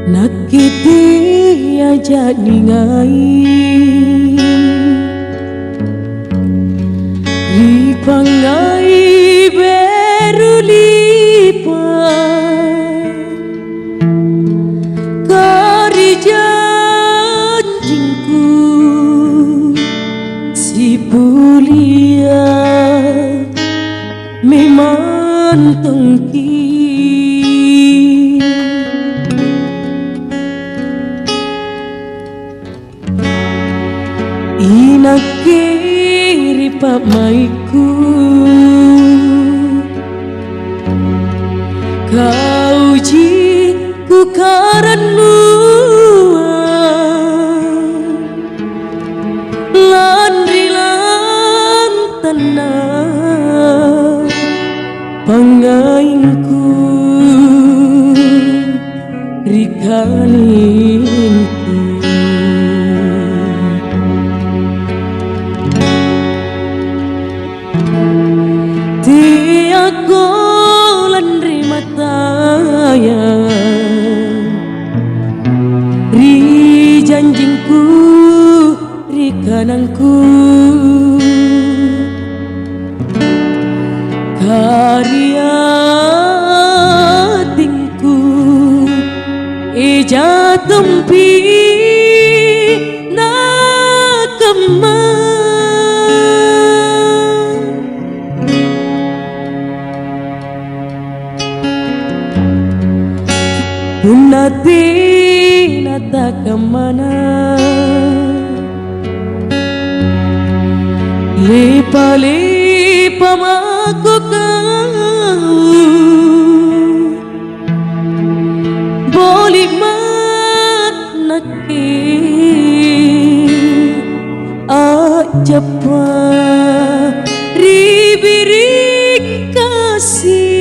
Nakiti aja ningai Ripangai berulipa Kari janjingku si pulia memang tengki Inakiri pamaiku Kau jiku karanmu Landri lantana Pangaingku Rikalingku Tiago landri mataya Ri janjingku Ri kanangku Karya tingku Eja tempi nakama Unati nata kemana Lepa-lepa maku kau Boleh maknaki Ajapa ribiri kasih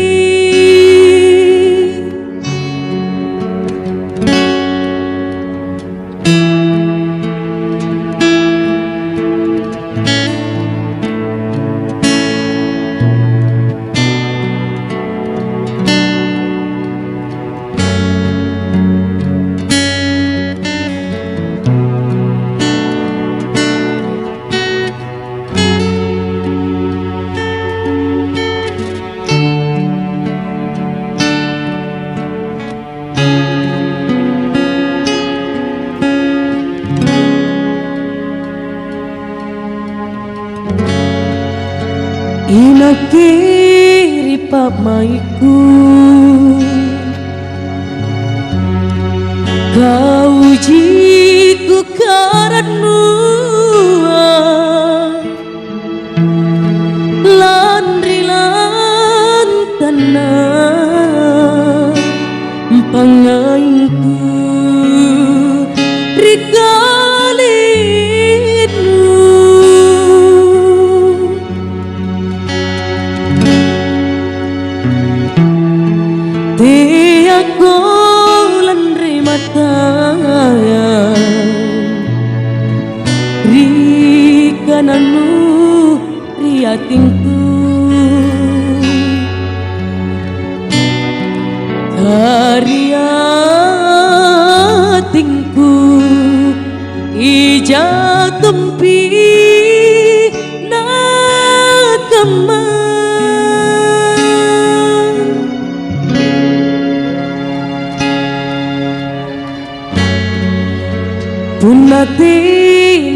Inakiri pamaiku Kau jiku karanmu Landri lantana Pangaingku Rikalinu Tiago landri mataya Ri kananmu ri atingku Karya tingku Ija tempi nakama Unati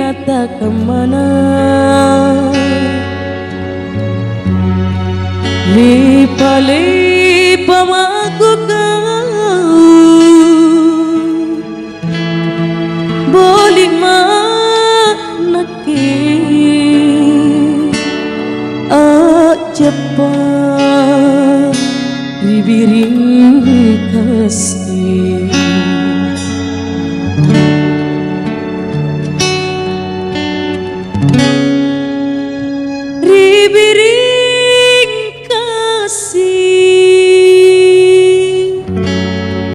nata kemana Lepa-lepa maku kau Boleh maknaki Ajapa Bibiring kasih